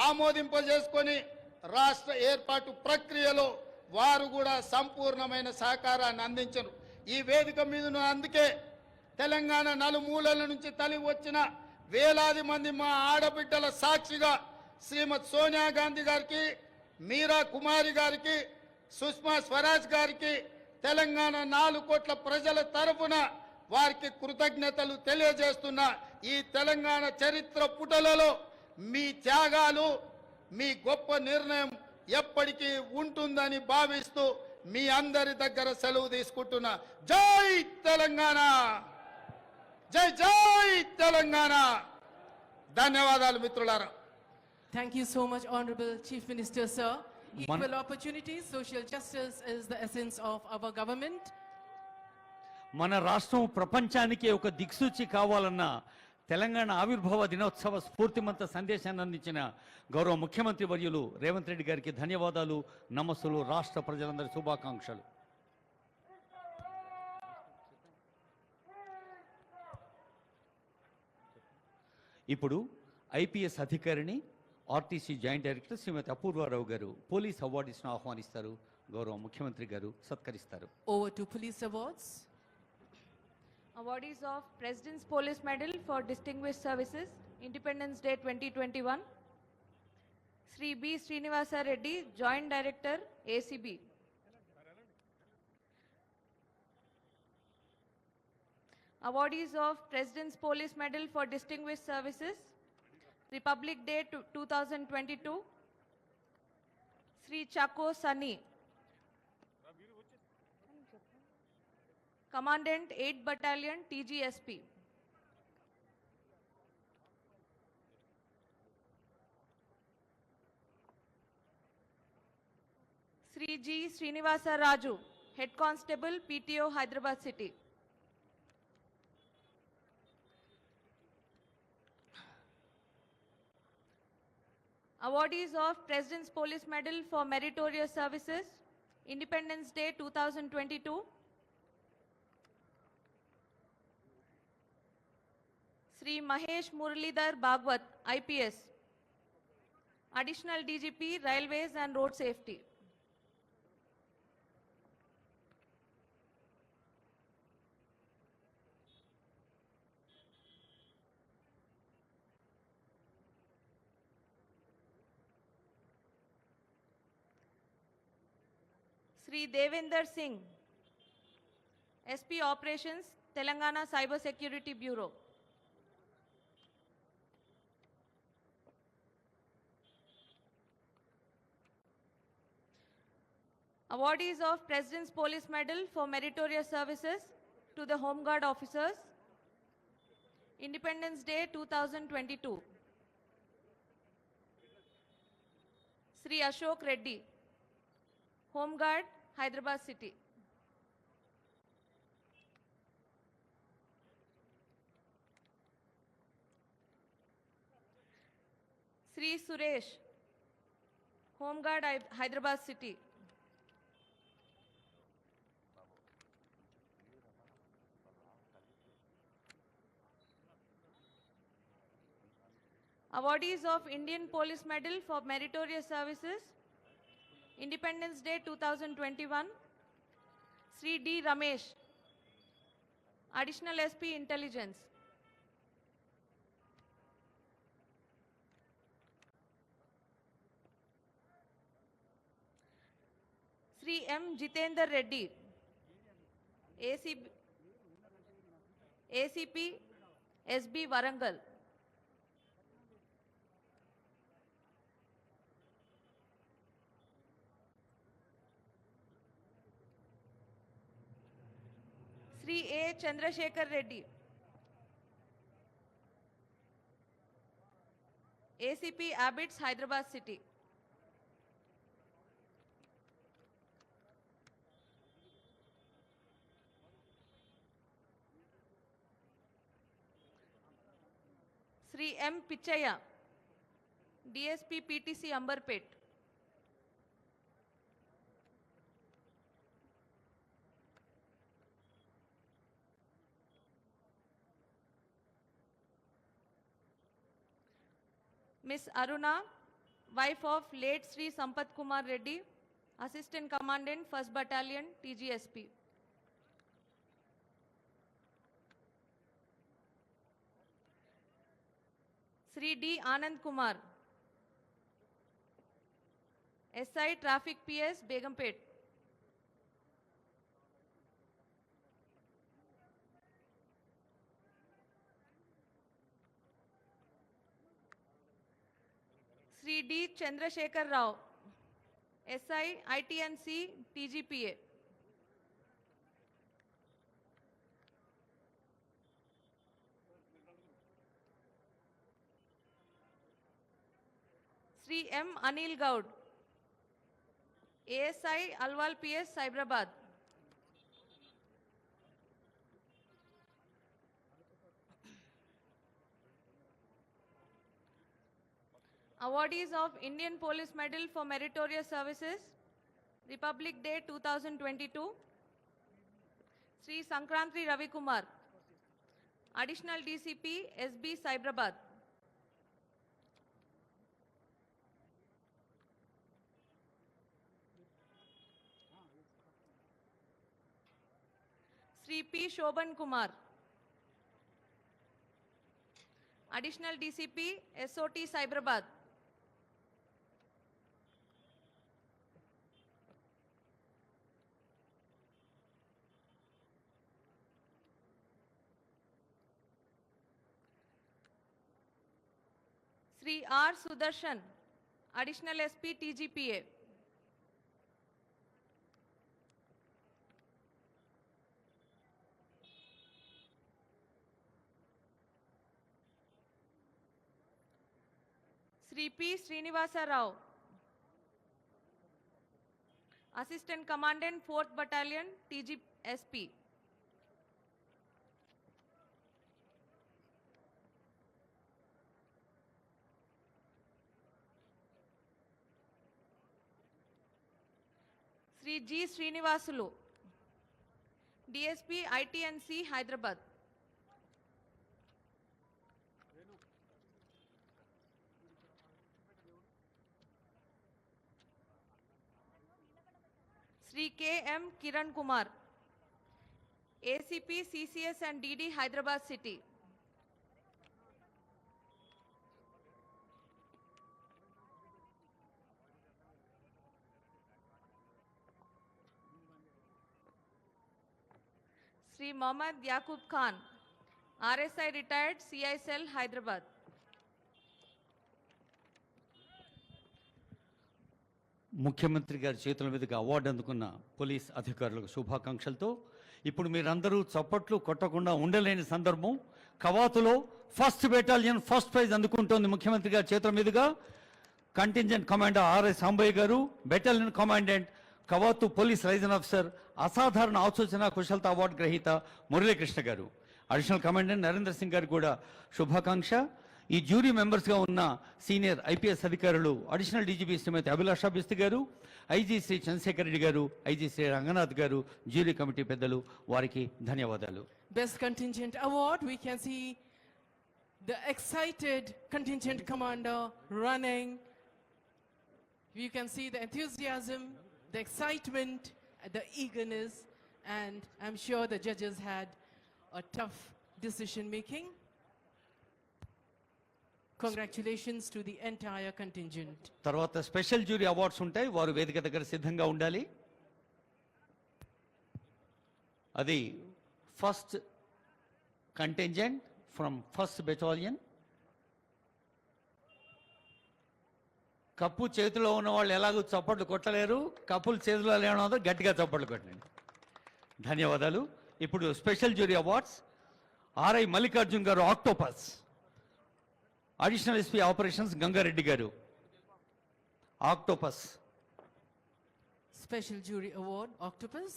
A: ఆమోదింపజేసుకొని రాష్ట్ర ఏర్పాటు ప్రక్రియలో వారు కూడా సంపూర్ణమైన సహకారాన్ని అందించరు. ఈ వేదిక మీదను అందుకే తెలంగాణ నలుమూలల నుంచి తల్లి వచ్చిన వేలాది మంది మా ఆడబిడ్డల సాక్షిగా శ్రీమతి సోనియా గాంధీ గారికి, మీరా కుమారి గారికి, సుష్మా స్వరాజ్ గారికి తెలంగాణ 4 కోట్ల ప్రజల తరఫున వారికి కృతజ్ఞతలు తెలియజేస్తున్న ఈ తెలంగాణ చరిత్ర పుటలలో మీ త్యాగాలు, మీ గొప్ప నిర్ణయం ఎప్పటికీ ఉంటుందని భావిస్తూ మీ అందరి దగ్గర సెలవు తీసుకుంటున్నా. జై తెలంగాణ, జై జై తెలంగాణ. ధన్యవాదాలు మిత్రులారా.
B: Thank you so much, Honorable Chief Minister, sir. Equal opportunities, social justice is the essence of our government.
C: మన రాష్ట్రం ప్రపంచానికి ఒక దిక్సూచి కావాలన్న తెలంగాణ ఆవిర్భావ దినోత్సవ స్ఫూర్తిమంత సందేశాన్ని అందించిన గౌరవ ముఖ్యమంత్రి వర్యులు రేవంత్ రెడ్డి గారికి ధన్యవాదాలు, నమస్సులు, రాష్ట్ర ప్రజలందరి శుభాకాంక్షలు. ఇప్పుడు ఐపీఎస్ అధికారిని ఆర్టీసీ జాయింట్ డైరెక్టర్ శ్రీమతి అపూర్వారావు గారు పోలీస్ అవార్డ్స్ను ఆహ్వానిస్తారు. గౌరవ ముఖ్యమంత్రి గారు సత్కరిస్తారు.
B: Over to police awards.
D: Awardees of President's Police Medal for Distinguished Services, Independence Day 2021, Sri B. Srinivasa Reddy, Joint Director, ACB. Awardees of President's Police Medal for Distinguished Services, Republic Day 2022, Sri Chako Sunny, Commandant 8th Battalion, TGSP. Sri G. Srinivasa Raju, Head Constable, PTO, Hyderabad City. Awardees of President's Police Medal for Meritorious Services, Independence Day 2022, Sri Mahesh Muralidhar Bhagwat, IPS, Additional DGP, Railways and Road Safety. Sri Devender Singh, SP Operations, Telangana Cyber Security Bureau. Awardees of President's Police Medal for Meritorious Services to the Home Guard officers, Independence Day 2022. Sri Ashok Reddy, Home Guard, Hyderabad City. Sri Suresh, Home Guard, Hyderabad City. Awardees of Indian Police Medal for Meritorious Services, Independence Day 2021, Sri D. Ramesh, Additional SP Intelligence. Sri M. Jitendra Reddy, ACP SB Warangal. Sri A. Chandrasekhar Reddy. ACP Abbots, Hyderabad City. Sri M. Pichaya, DSP PTC Amberpet. Miss Aruna, wife of late Sri Sampath Kumar Reddy, Assistant Commandant, 1st Battalion, TGSP. Sri D. Anand Kumar, SI Traffic PS, Begumpet. Sri D. Chandrasekhar Rao, SI ITNC TGPA. Sri M. Anil Gaud, ASI Alwal PS, Cyberabad. Awardees of Indian Police Medal for Meritorious Services, Republic Day 2022, Sri Sankrantri Ravi Kumar, Additional DCP SB, Cyberabad. Sri P. Shobhan Kumar, Additional DCP SOT, Cyberabad. Sri R. Sudarshan, Additional SP TGPA. Sri P. Srinivasa Rao, Assistant Commandant, 4th Battalion, TGSP. Sri G. Srinivasulu, DSP ITNC, Hyderabad. Sri K. M. Kiran Kumar, ACP CCS and DD, Hyderabad City. Sri Mohammad Yaqub Khan, RSI retired, CI cell, Hyderabad.
C: ముఖ్యమంత్రి గారి చేతుల మీదుగా award అందుకున్న police అధికారులకు శుభాకాంక్షలతో ఇప్పుడు మీరందరూ చప్పట్లు కొట్టకుండా ఉండలేని సందర్భం. కవాతులో 1st బెటాలియన్ ఫస్ట్ ప్రైజ్ అందుకుంటోంది ముఖ్యమంత్రి గారి చేతుల మీదుగా. కంటింజెంట్ కమాండర్ ఆర్ఎస్ సాంబయ్య గారు, బెటాలియన్ కమాండెంట్ కవాతు పోలీస్ లైజన్ ఆఫీసర్ అసాధారణ ఆలోచన కుశలత అవార్డు గ్రహీత మురళీకృష్ణ గారు, అడిషనల్ కమాండెంట్ నరేంద్ర సింగ్ గారు కూడా శుభాకాంక్ష. ఈ జ్యూరీ మెంబర్స్గా ఉన్న సీనియర్ ఐపీఎస్ అధికారులు అడిషనల్ డీజీపీ శ్రీమతి అభిలాషా బిస్తి గారు, ఐజీ శ్రీ చంద్రశేఖర్ రెడ్డి గారు, ఐజీ శ్రీ రంగనాథ్ గారు, జ్యూరీ కమిటీ పెద్దలు, వారికి ధన్యవాదాలు.
B: Best Contingent Award, we can see the excited contingent commander running. You can see the enthusiasm, the excitement, the eagerness, and I'm sure the judges had a tough decision making. Congratulations to the entire contingent.
C: తర్వాత special jury awards ఉంటాయి, వారు వేదిక దగ్గర సిద్ధంగా ఉండాలి. అది first contingent from first battalion. Cup చేతిలో ఉన్న వాళ్ళు ఎలాగో చప్పట్లు కొట్టలేరు, కప్పులు చేతిలో లేవనో గట్టిగా చప్పట్లు కొట్టండి. ధన్యవాదాలు. ఇప్పుడు special jury awards RI Mallikarjun గారు Octopus, additional SP operations Gangareddy గారు Octopus.
B: Special Jury Award, Octopus.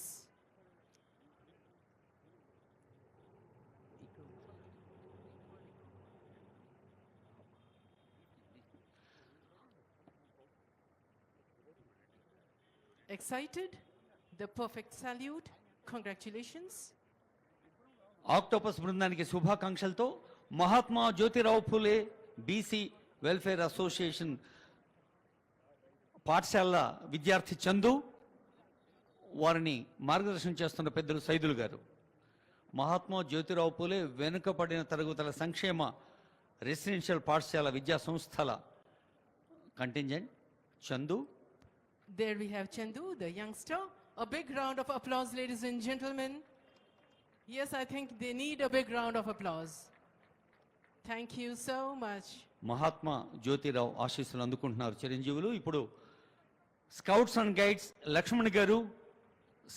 B: Excited? The perfect salute. Congratulations.
C: Octopus బృందానికి శుభాకాంక్షలతో Mahatma Jyotirao Phule BC welfare association పాఠశాల విద్యార్థి చందు, వారిని మార్గదర్శనం చేస్తున్న పెద్దలు సైదులు గారు. మహాత్మా జ్యోతిరావు పూలే వెనుకబడిన తరగతుల సంక్షేమ రెసిడెన్షియల్ పాఠశాల విద్యా సంస్థల contingent Chandu.
B: There we have Chandu, the youngster. A big round of applause, ladies and gentlemen. Yes, I think they need a big round of applause. Thank you so much.
C: Mahatma Jyotirao ఆశీస్సులు అందుకుంటున్నారు చిరంజీవులు. ఇప్పుడు స్కౌట్స్ అండ్ గైడ్స్ లక్ష్మణ్ గారు,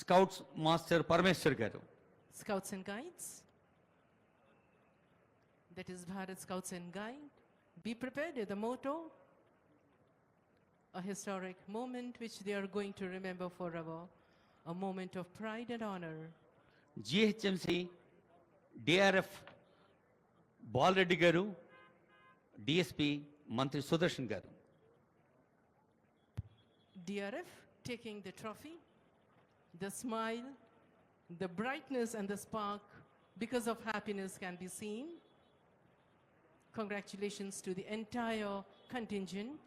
C: scouts master Parameshwar గారు.
B: Scouts and Guides. That is Bharat Scouts and Guide. Be prepared with the motto. A historic moment which they are going to remember forever. A moment of pride and honor.
C: GHMC DRF Bala Reddy గారు, DSP మంత్రి సుదర్శన్ గారు.
B: DRF taking the trophy, the smile, the brightness and the spark because of happiness can be seen. Congratulations to the entire contingent.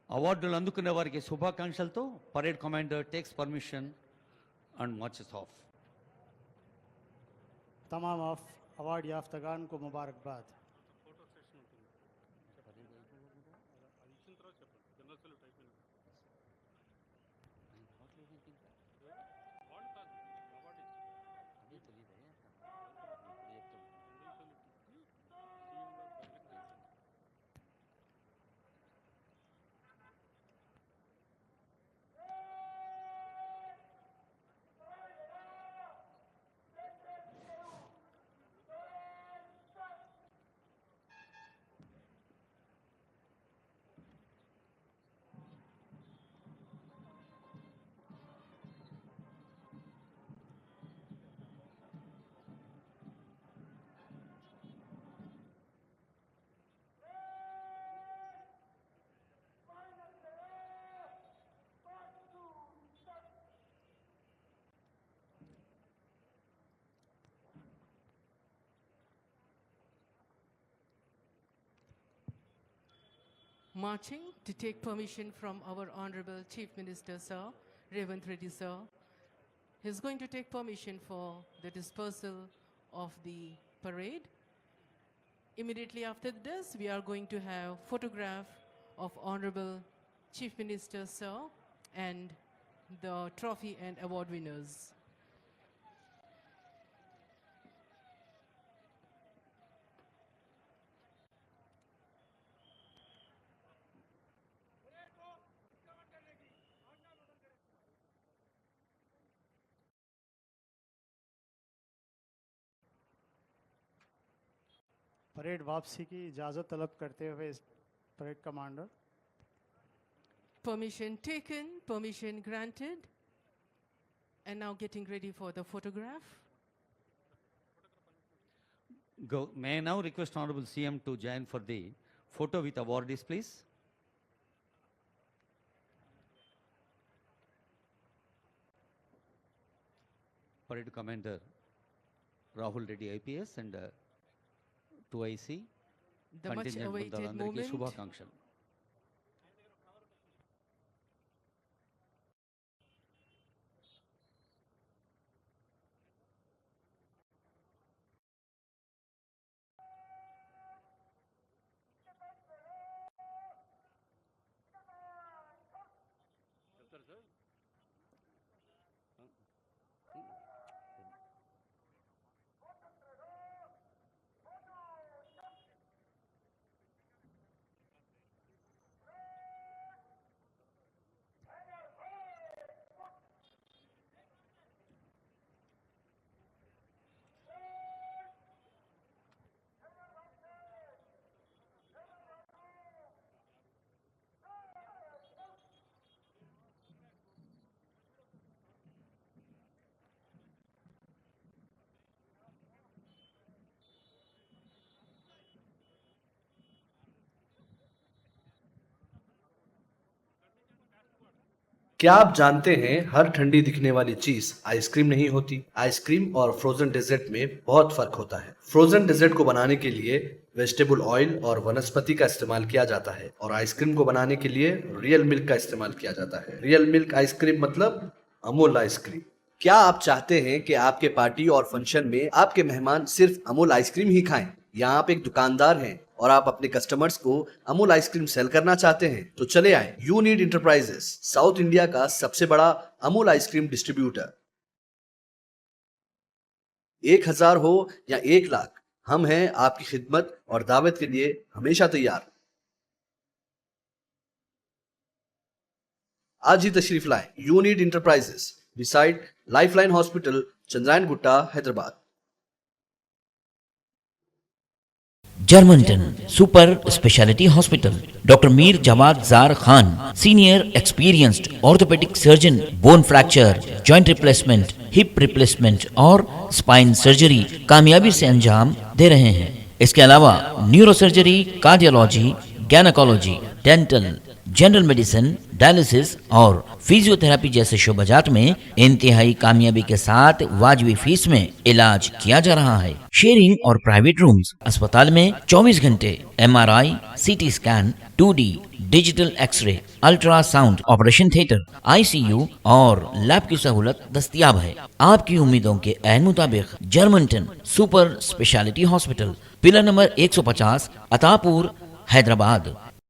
C: అవార్డులు అందుకున్న వారికి శుభాకాంక్షలతో parade commander takes permission and marches off.
E: तमाम award याफ्तगान को मुबारकबाद.
B: Marching to take permission from our Honorable Chief Minister, Sir, Revanth Reddy, Sir. He's going to take permission for the dispersal of the parade. Immediately after this, we are going to have photograph of Honorable Chief Minister, Sir, and the trophy and award winners.
E: Parade वापसी की इजाज़त तलब करते हुए parade commander.
B: Permission taken, permission granted, and now getting ready for the photograph.
C: May I now request Honorable CM to join for the photo with awardees, please. Parade Commander Rahul Reddy IPS and 2IC
B: The much
C: contingent
B: awaited
C: బృందాలందరికీ
B: moment.
C: శుభాకాంక్షలు.
F: क्या आप जानते हैं हर ठंडी दिखने वाली चीज ice cream नहीं होती। आइसक्रीम और फ्रोजन डेजर्ट में बहुत फर्क होता है। फ्रोजन डेजर्ट को बनाने के लिए वेजिटेबल ऑयल और वनस्पति का इस्तेमाल किया जाता है और आइसक्रीम को बनाने के लिए रियल मिल्क का इस्तेमाल किया जाता है। रियल मिल्क आइसक्रीम मतलब अमूल आइसक्रीम। क्या आप चाहते हैं कि आपके पार्टी और फंक्शन में आपके मेहमान सिर्फ अमूल आइसक्रीम ही खाएं? या आप एक दुकानदार हैं और आप अपने कस्टमर्स को अमूल आइसक्रीम सेल करना चाहते हैं तो चले आए यूनिड इंटरप्राइजेस, साउथ इंडिया का सबसे बड़ा अमूल आइसक्रीम डिस्ट्रीब्यूटर। 1000 हो या 1 लाख, हम हैं आपकी खिदमत और दावत के लिए हमेशा तैयार। आज ही तशरीफ लाएं यूनिड enterprises, beside lifeline hospital, Chandrayan Gutta, Hyderabad.
G: Germanten super speciality hospital, doctor Mir Jawad Zar Khan, senior experienced orthopaedic surgeon, bone fracture, joint replacement, hip replacement और स्पाइन सर्जरी कामयाबी से अंजाम दे रहे हैं। इसके अलावा neuro surgery, cardiology, gynaecology, dental, general medicine, dialysis और फिजियोथेरेपी जैसे शोबाजात में इंतहाई कामयाबी के साथ वाजबी फीस में इलाज किया जा रहा है। शेयरिंग और प्राइवेट रूम्स, अस्पताल में 24 घंटे MRI, CT scan, 2D digital x-ray, ultrasound, operation theatre, ICU और लैब की सहूलत दस्तयाब है। आपकी उम्मीदों के ऐन मुताबिक Germanten super speciality hospital, pillar number 150, Attapur, Hyderabad.